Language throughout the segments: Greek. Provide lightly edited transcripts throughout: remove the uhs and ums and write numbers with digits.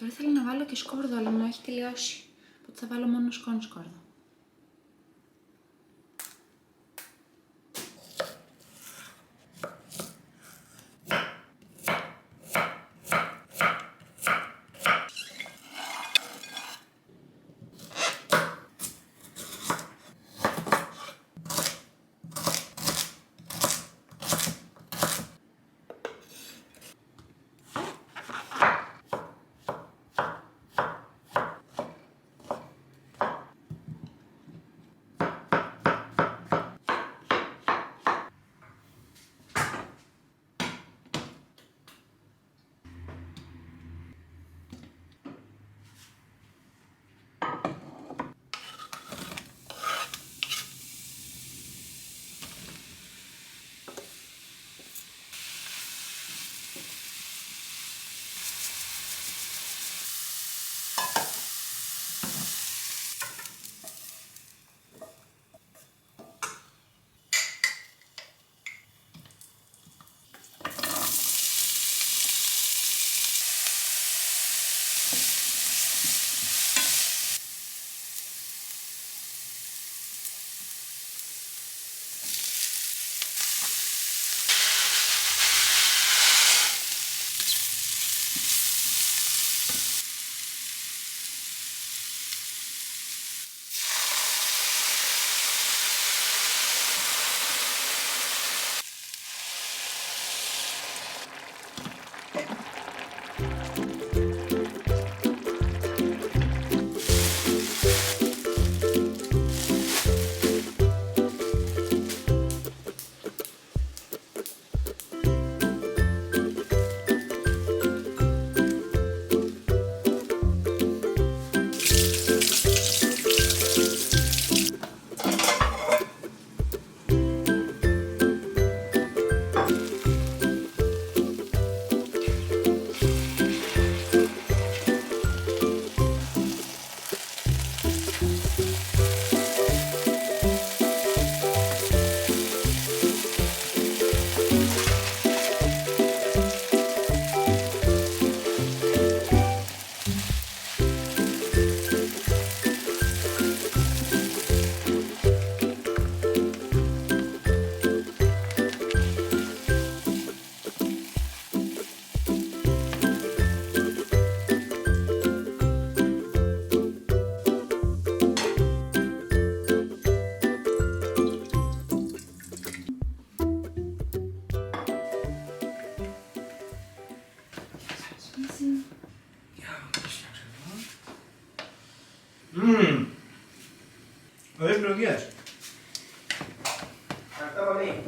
Τώρα ήθελα να βάλω και σκόρδο, αλλά μου έχει τελειώσει. Οπότε θα βάλω μόνο σκόνη σκόρδο. Ωραίες επιλογές. Ευχαριστώ πολύ.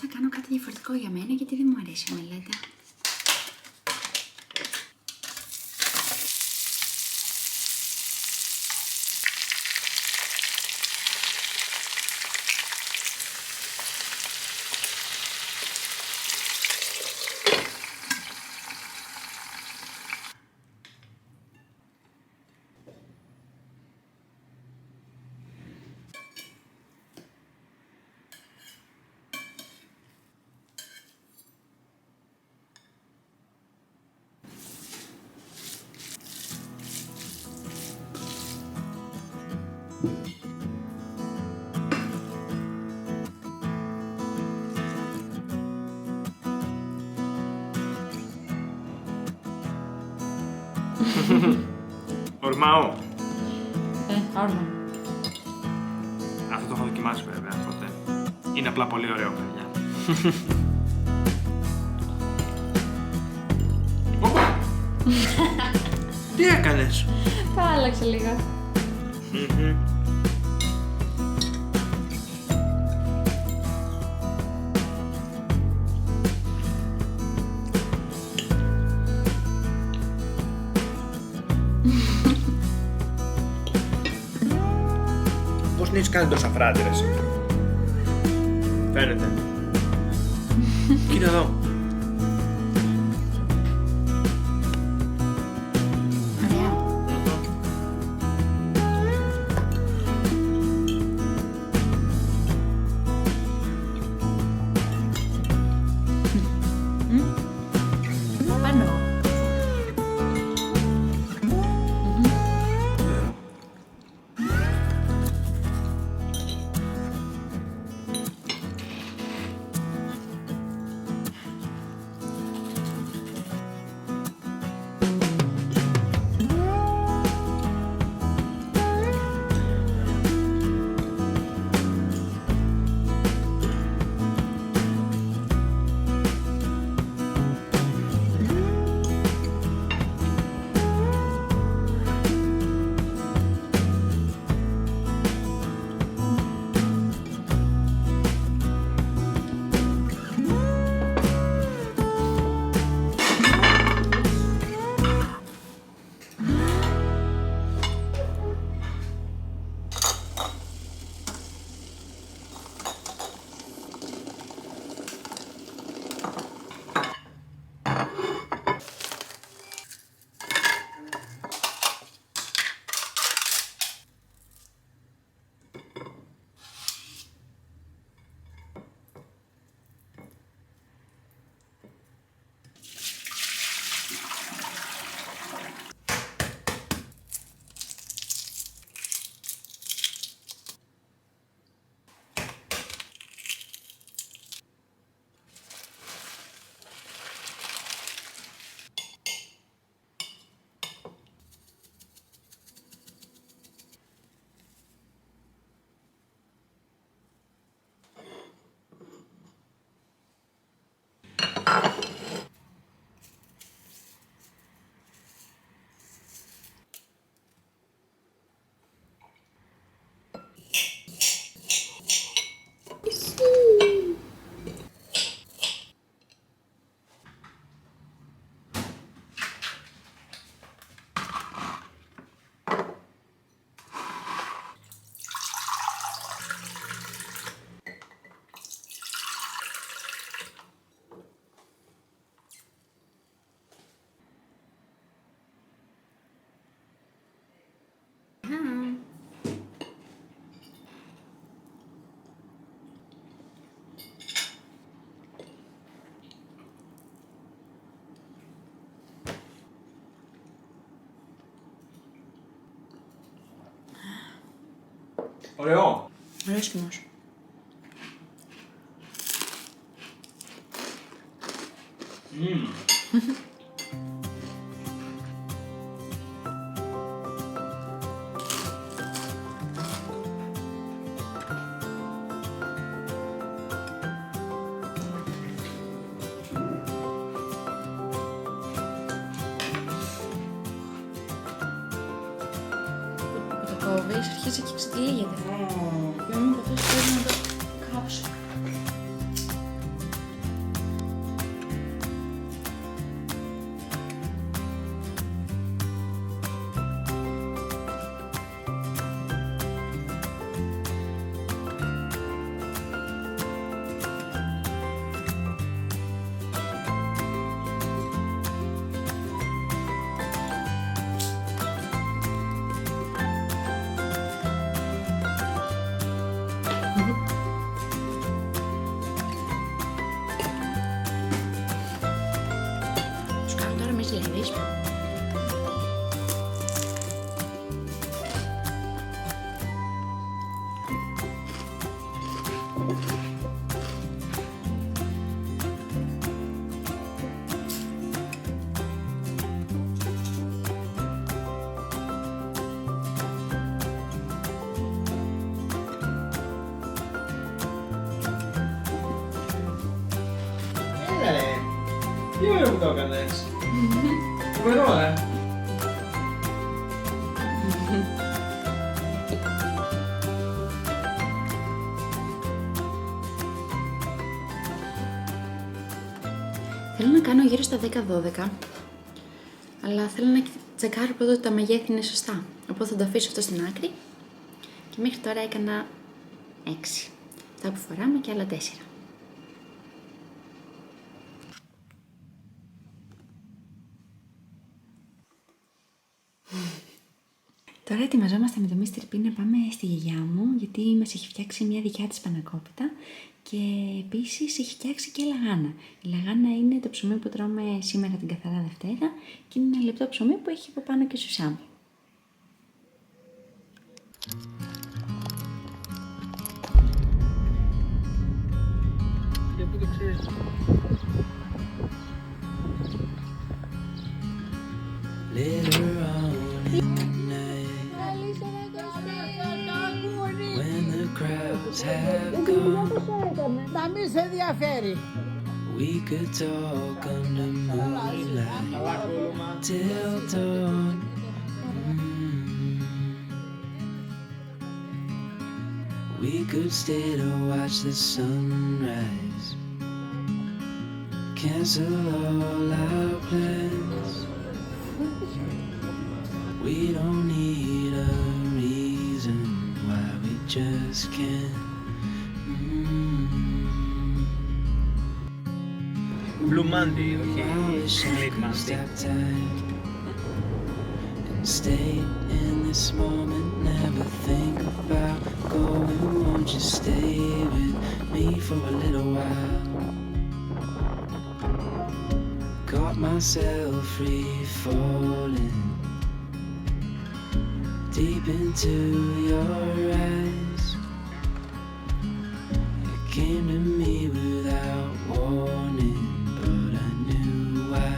θα κάνω κάτι διαφορετικό για μένα, γιατί δεν μου αρέσει η μελέτα. Ορμάω. Όρμα. Αυτό το έχω δοκιμάσει βέβαια ποτέ. Είναι απλά πολύ ωραίο, παιδιά. Τι έκανες? Τα άλλαξε λίγο. Πώς την έχεις κάνει τόσα φράτη, ρε εσύ? Φαίνεται. Κοίτα εδώ. Ωραία. Πάνω. Ωραίο. Ωραίσκημος. Το κόβεις, αρχίζει και ξετυλίγεται. Μήπως θες να το κάψω. Τι ωραίο που το έκανες. Φοβερό, Θέλω να κάνω γύρω στα 10-12, αλλά θέλω να τσεκάρω πρώτα ότι τα μεγέθη είναι σωστά. Οπότε θα το αφήσω αυτό στην άκρη και μέχρι τώρα έκανα 6. Αυτά που φοράμε και άλλα 4. Τώρα ετοιμαζόμαστε με το Mr. P να πάμε στη γιαγιά μου, γιατί μας έχει φτιάξει μια δικιά της πανακόπιτα και επίσης έχει φτιάξει και λαγάνα. Η λαγάνα είναι το ψωμί που τρώμε σήμερα την Καθαρά Δευτέρα και είναι ένα λεπτό ψωμί που έχει από πάνω και σουσάμι. Για πού το ξέρεις. Later on in the night, when the crowds have gone, Να μη σε ενδιαφέρει. we could talk under moonlight till dawn. We could stay to watch the sunrise, cancel all our plans. We don't need a reason why we just can't. Blue Monday, όχι. I wish I Late could Monday. stop time and stay in this moment. Never think about going. Won't you stay with me for a little while? Got myself free falling deep into your eyes. It came to me without warning, but I knew why.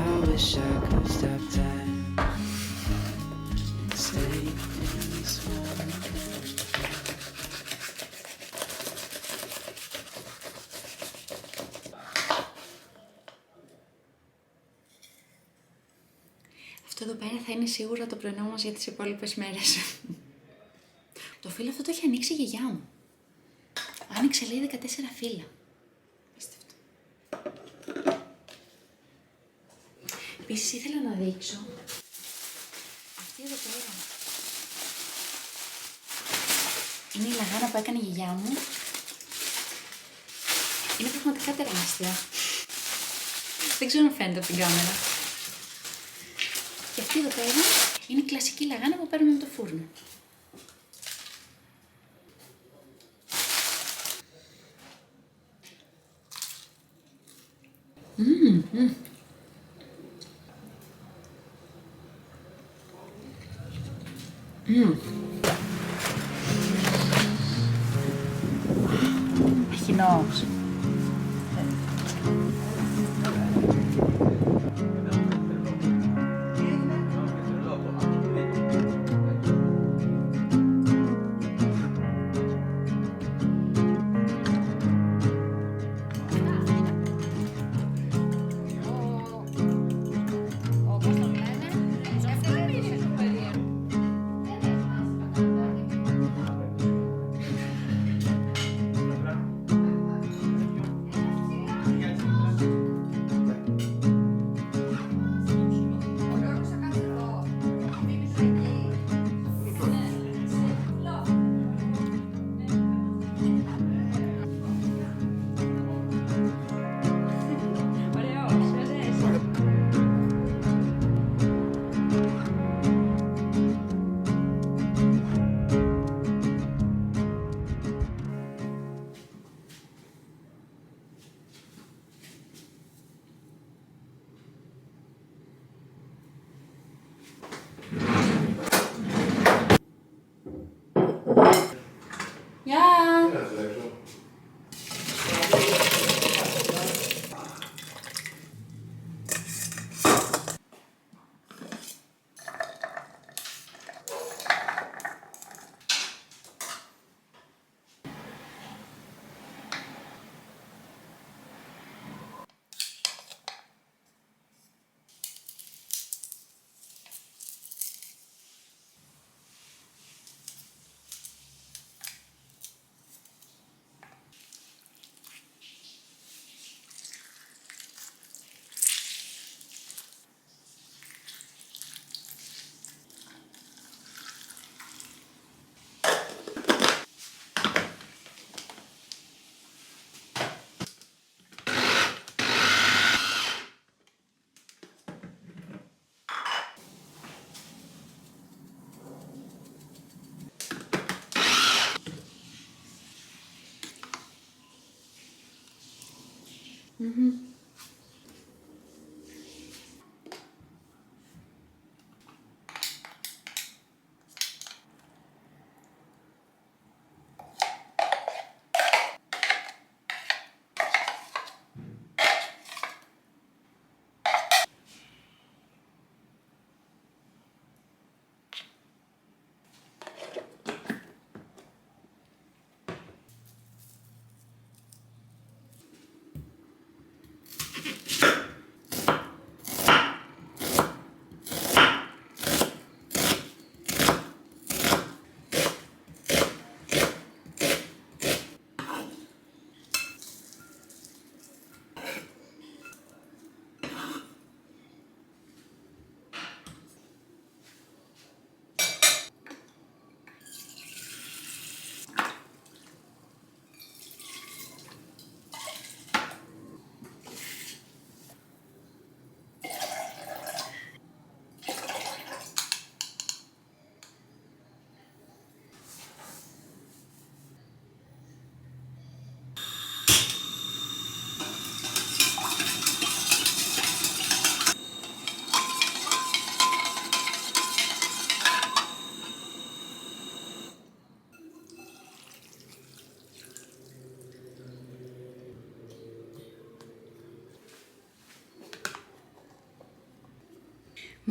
I wish I could stop time and stay in this moment. Αυτό εδώ πέρα θα είναι σίγουρα το πρωινό μας για τις υπόλοιπες μέρες. Το φύλλο αυτό το έχει ανοίξει η γιαγιά μου. Άνοιξε λέει 14 φύλλα. Πίστευτο. Επίσης ήθελα να δείξω αυτή εδώ πέρα. Είναι η λαγάνα που έκανε η γιαγιά μου. Είναι πραγματικά τεράστια. Δεν ξέρω αν φαίνεται από την κάμερα. Και αυτή εδώ πέρα είναι η κλασική λαγάνα που παίρνουμε από το φούρνο. Αχινός.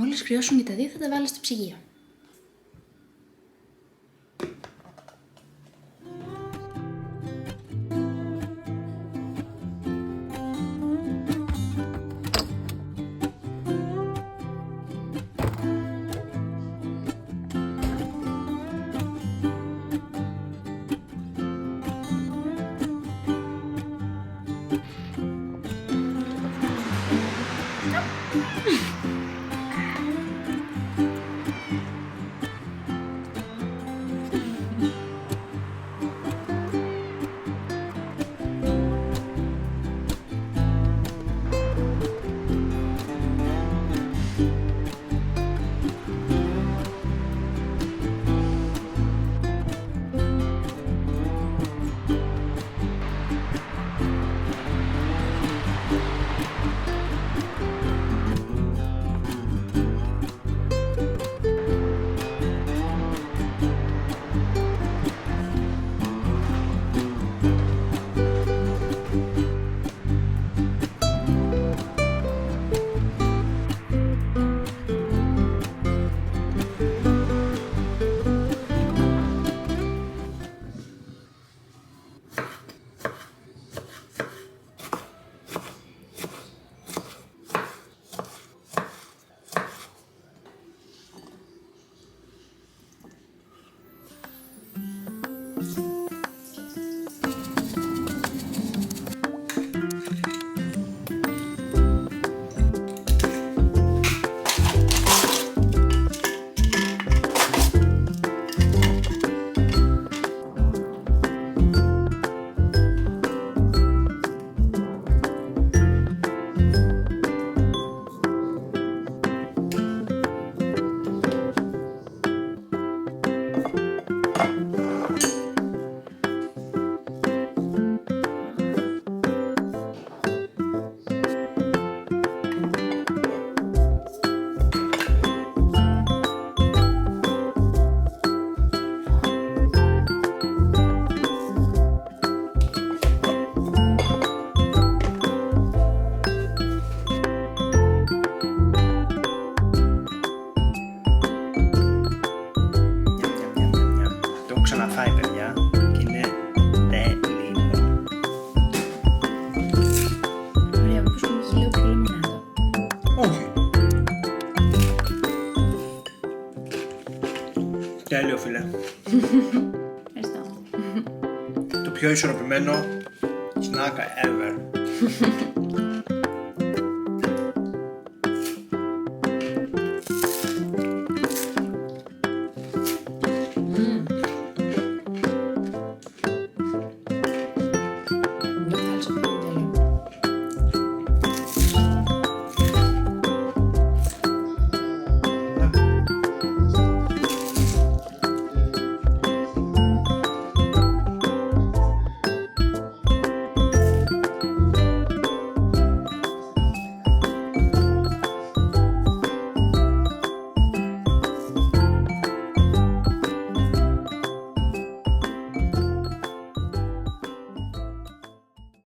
Μόλις κρυώσουν και τα δύο θα τα βάλω στο ψυγείο. ξαναφάει, παιδιά, και είναι τέλειο. Ωραία, μήπως μου έχει λίγο πιο λιμνάδο. Όχι. Τέλειο, φίλε. Ευχαριστώ. Το πιο ισορροπημένο snack ever.